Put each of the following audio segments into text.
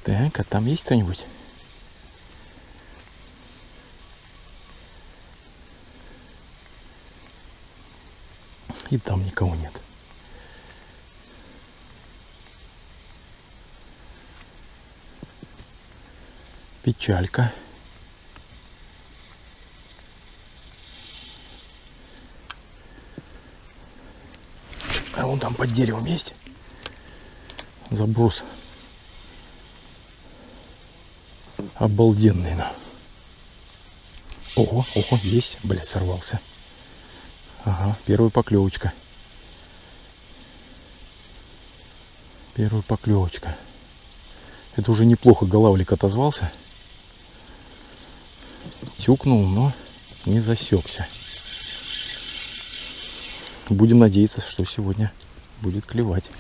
Так, а там есть кто-нибудь? И там никого нет. Печалька. А вон там под деревом есть заброс. Обалденный, да. Ого, ого, есть. Блядь, сорвался. Ага, первая поклевочка. Первая поклевочка. Это уже неплохо голавлик отозвался. Тюкнул, но не засекся. Будем надеяться, что сегодня будет клевать.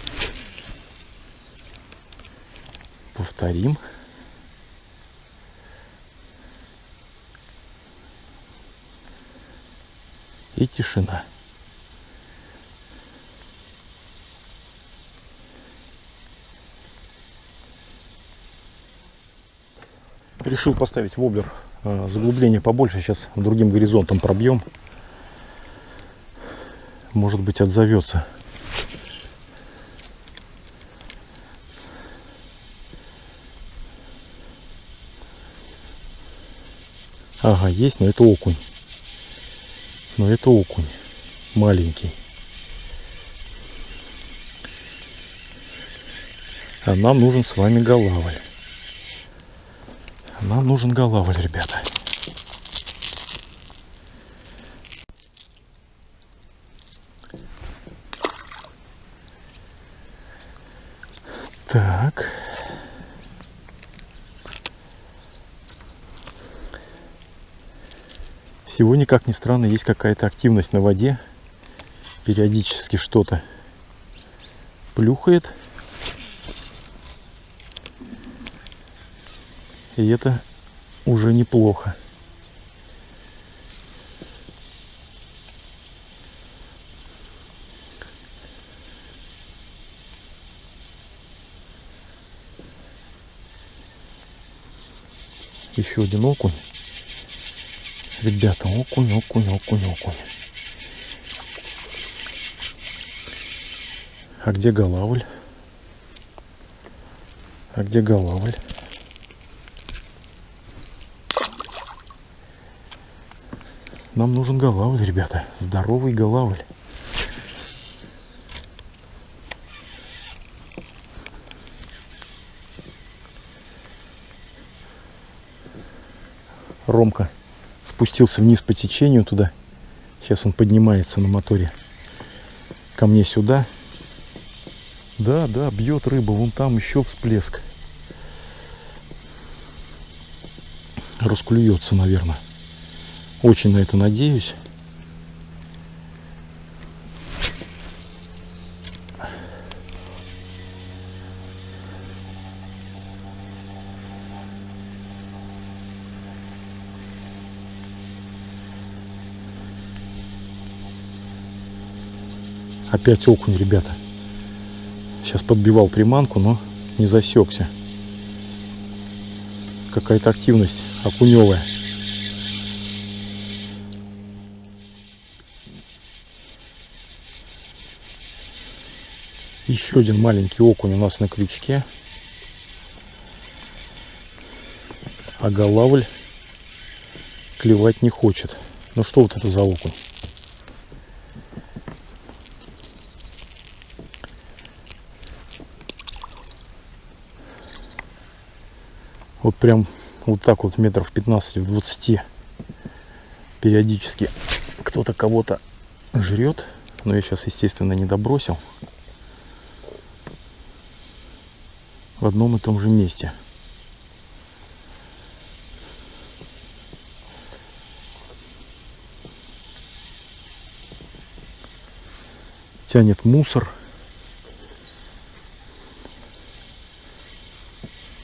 Повторим. И тишина. Решил поставить воблер заглубление побольше. Сейчас другим горизонтом пробьем. Может быть, отзовется. Ага, есть, но это окунь. Но это окунь. Маленький. А нам нужен с вами голавль. Нам нужен голавль, ребята. Так. Сегодня, как ни странно, есть какая-то активность на воде. Периодически что-то плюхает. И это уже неплохо. Еще один окунь. Ребята, окунь, окунь, окунь, окунь. А где голавль? А где голавль? Нам нужен голавль, ребята. Здоровый голавль. Ромка спустился вниз по течению туда. Сейчас он поднимается на моторе ко мне сюда. Да, да, бьет рыба. Вон там еще всплеск. Расклюется, наверное. Очень на это надеюсь. Опять окунь, ребята. Сейчас подбивал приманку, но не засекся. Какая-то активность окуневая. Еще один маленький окунь у нас на крючке. А голавль клевать не хочет. Ну что вот это за окунь? Вот прям вот так вот метров 15-20 периодически кто-то кого-то жрет. Но я сейчас, естественно, не добросил. В одном и том же месте. Тянет мусор.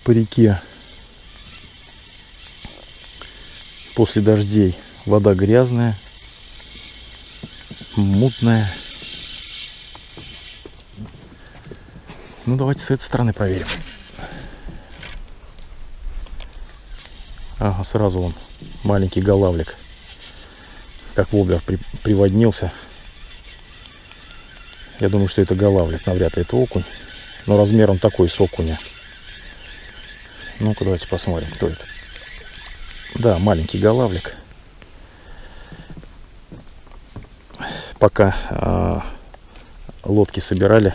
по реке после дождей вода грязная, мутная. Ну, давайте с этой стороны проверим. Ага, сразу вон маленький голавлик, как воблер приводнился. Я думаю, что это голавлик, навряд ли это окунь, но размером такой с окуня. Ну-ка, давайте посмотрим, кто это. Да, маленький голавлик. Пока лодки собирали,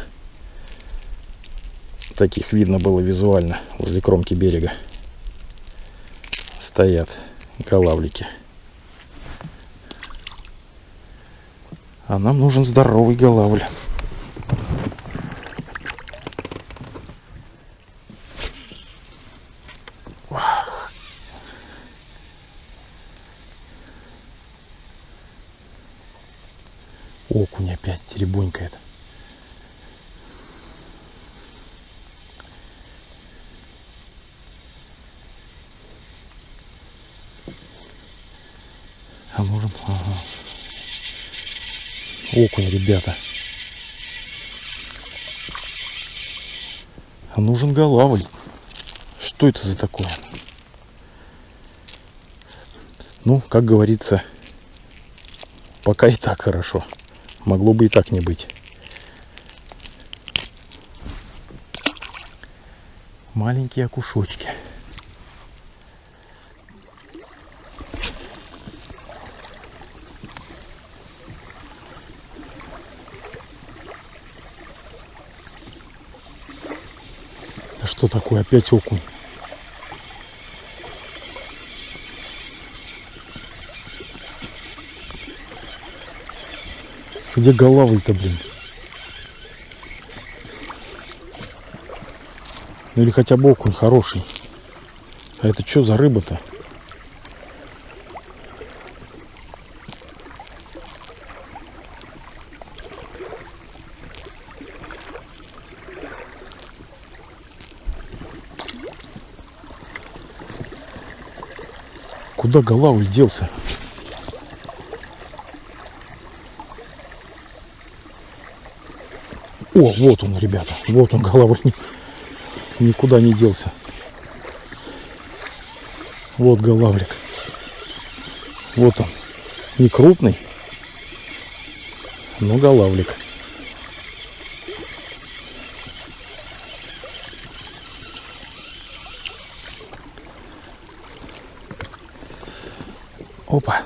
таких видно было визуально возле кромки берега. Стоят голавлики. А нам нужен здоровый голавль. Окунь опять теребонькает. А нужен... Ага. Окунь, ребята. А нужен голавль. Что это за такое? Ну, как говорится, пока и так хорошо. Могло бы и так не быть. Маленькие окушочки. Это что такое? Опять окунь. Где голавль-то, блин? Ну или хотя бы окунь хороший. А это что за рыба-то? Куда голавль делся? О, вот он, ребята. Вот он, голавль. Никуда не делся. Вот голавлик. Вот он. Не крупный, но голавлик. Опа.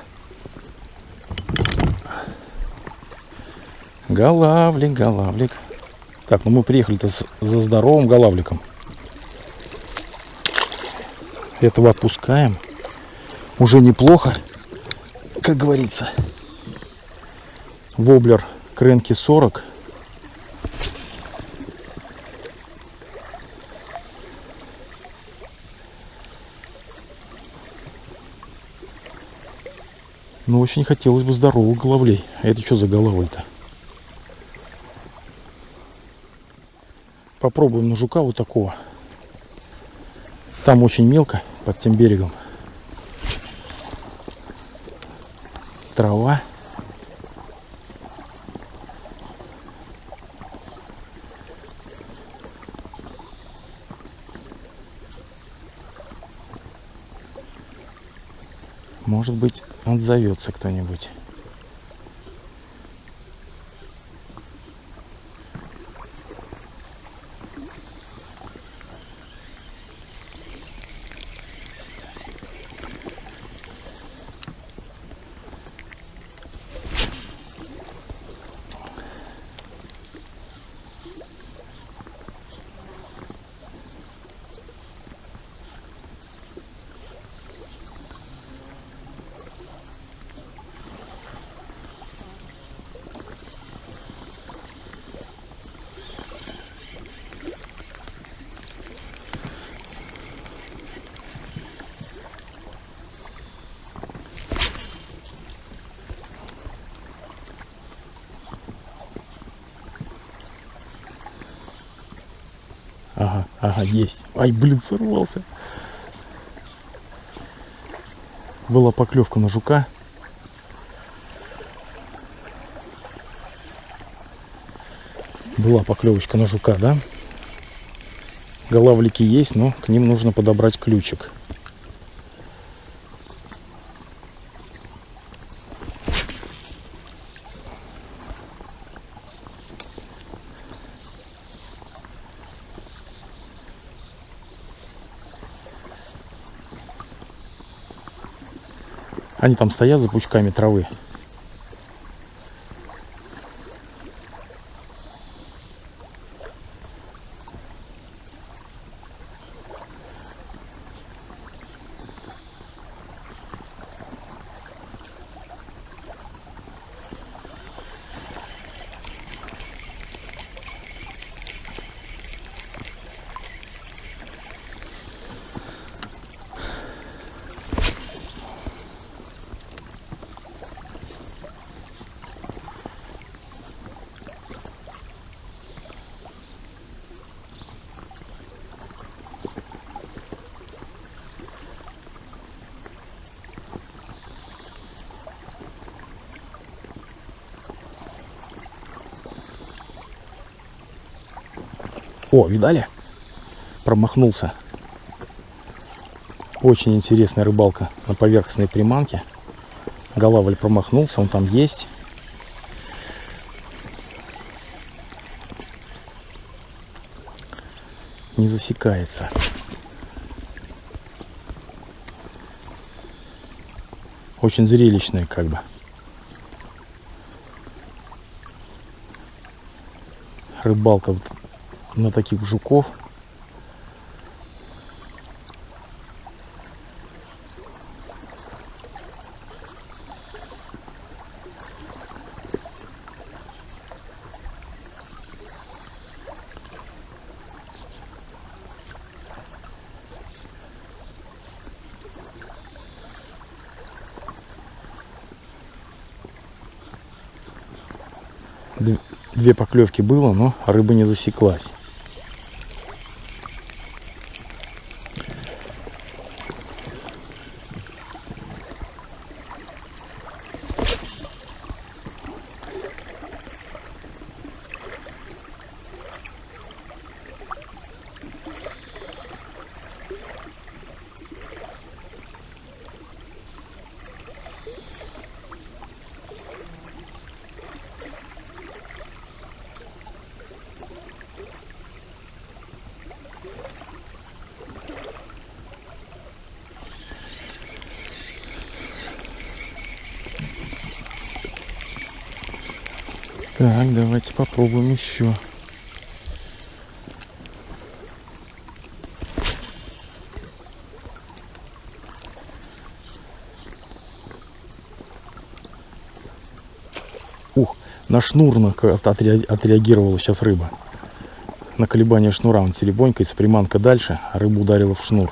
Голавлик, голавлик. Так, ну мы приехали-то за здоровым голавликом. Этого отпускаем. Уже неплохо, как говорится. Воблер Кренки 40. Но очень хотелось бы здоровых голавлей. А это что за голавль-то? Попробуем на жука вот такого. Там очень мелко, под тем берегом. Трава. Может быть, отзовется кто-нибудь. ага, есть. Ай, блин, сорвался. Была поклевка на жука. Была поклевочка на жука, да? Голавлики есть, но к ним нужно подобрать ключик. Они там стоят за пучками травы. О, видали? Промахнулся. Очень интересная рыбалка на поверхностной приманке. Голавль промахнулся, он там есть. Не засекается. Очень зрелищная как бы. Рыбалка вот на таких жуков. Две поклевки было, но рыба не засеклась. Так, давайте попробуем еще. Ух, на шнур отреагировала сейчас рыба. На колебание шнура он теребонькается, приманка дальше, а рыба ударила в шнур.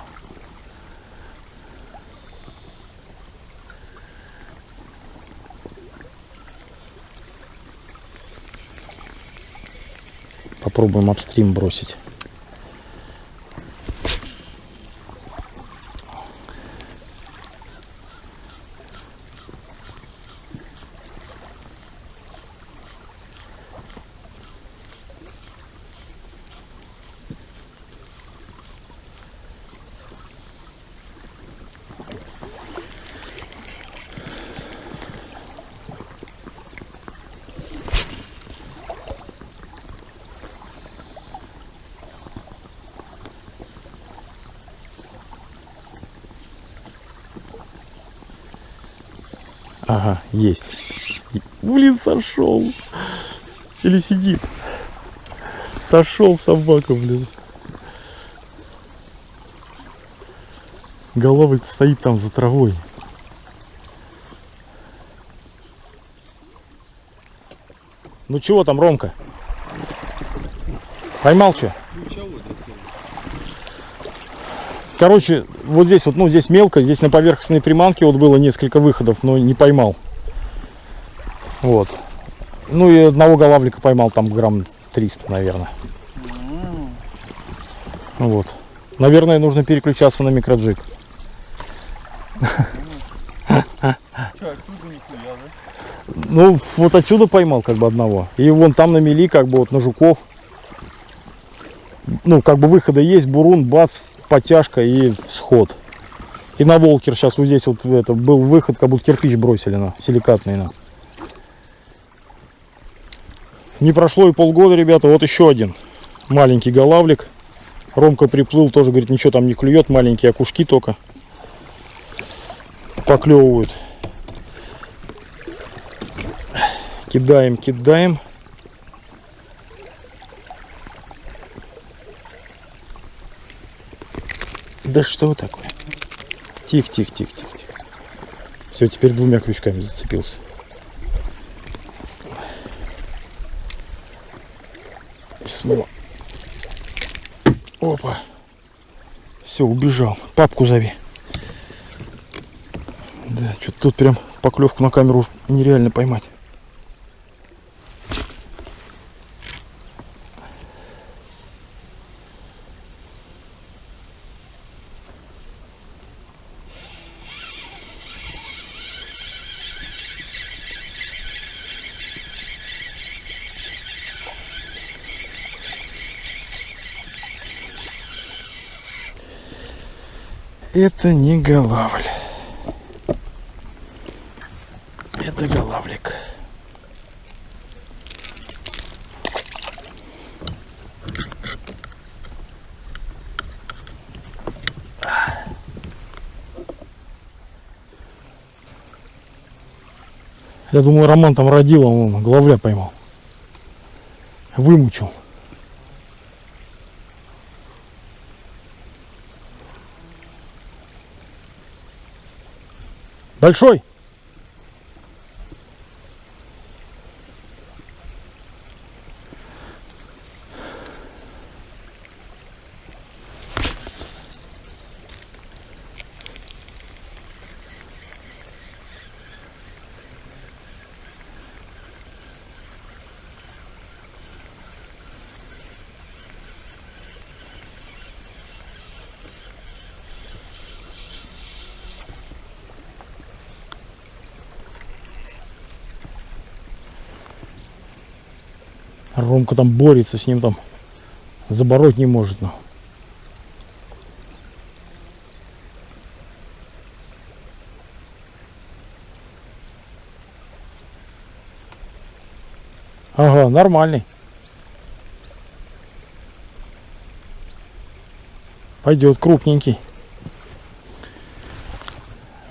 Попробуем апстрим бросить. Ага, есть. Блин, сошел. Или сидит. Сошел собака, блин. Голавль стоит там за травой. Ну чего там, Ромка? Поймал что? Короче, вот здесь вот, ну здесь мелко, здесь на поверхностной приманке вот было несколько выходов, но не поймал. Вот. Ну и одного голавлика поймал, там грамм 300, наверное. Вот. Наверное, нужно переключаться на микроджиг. Ну, вот отсюда поймал как бы одного. И вон там на мели, как бы вот на жуков. Ну, как бы выхода есть, бурун, бац, потяжка и всход. И на волкер сейчас вот здесь вот это был выход, как будто кирпич бросили на силикатный. На. Не прошло и полгода, ребята, вот еще один маленький голавлик. Ромка приплыл, тоже говорит, ничего там не клюет, маленькие окушки только поклевывают. Кидаем, кидаем. Да что такое? Тихо, тихо, тихо, тихо, тихо. Все, теперь двумя крючками зацепился. Сейчас мы его... Опа. Все, убежал. Папку зови. Да, что-то тут прям поклевку на камеру нереально поймать. Это не голавль. Это голавлик. Я думаю, Роман там родил, он голавля поймал. Вымучил. Большой? Ромка там борется с ним, там забороть не может. Но. Ага, нормальный. Пойдет, крупненький.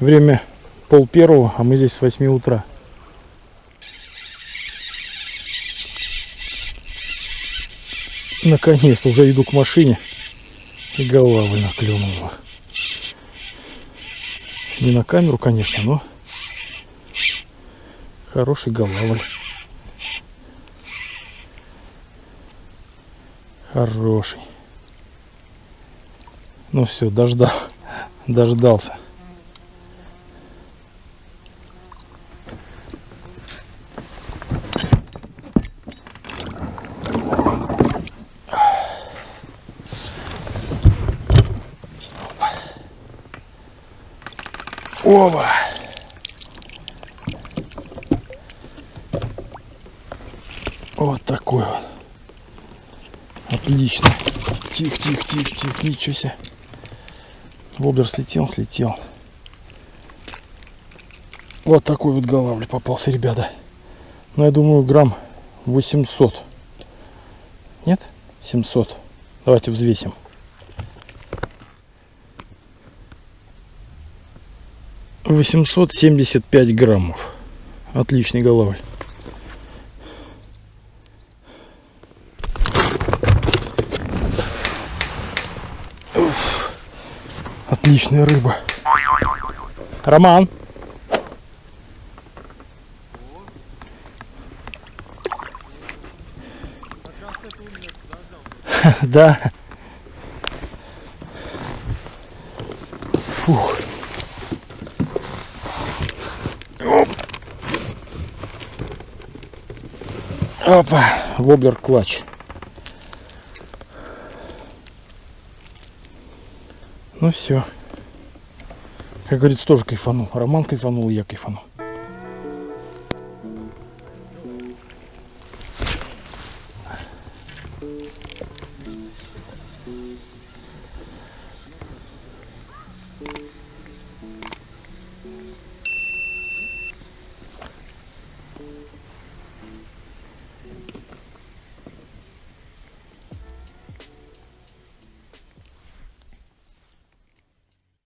Время 12:30, а мы здесь с 8 утра. Наконец-то уже иду к машине, и голавль наклюнула. Не на камеру, конечно, но хороший голавль. Хороший. Ну все, дождался. Оба. Вот такой вот. Отлично. Тихо, тихо, тихо, тихо. Ничего себе. Воблер слетел. Вот такой вот голавль попался, ребята. Ну, я думаю, грамм 800. Нет? 700. Давайте взвесим. 875 граммов. Отличный голавль. Уф. Отличная рыба. Роман. Да. Фух. Опа, воблер клатч. Ну все. Как говорится, тоже кайфанул. Роман кайфанул, и я кайфанул.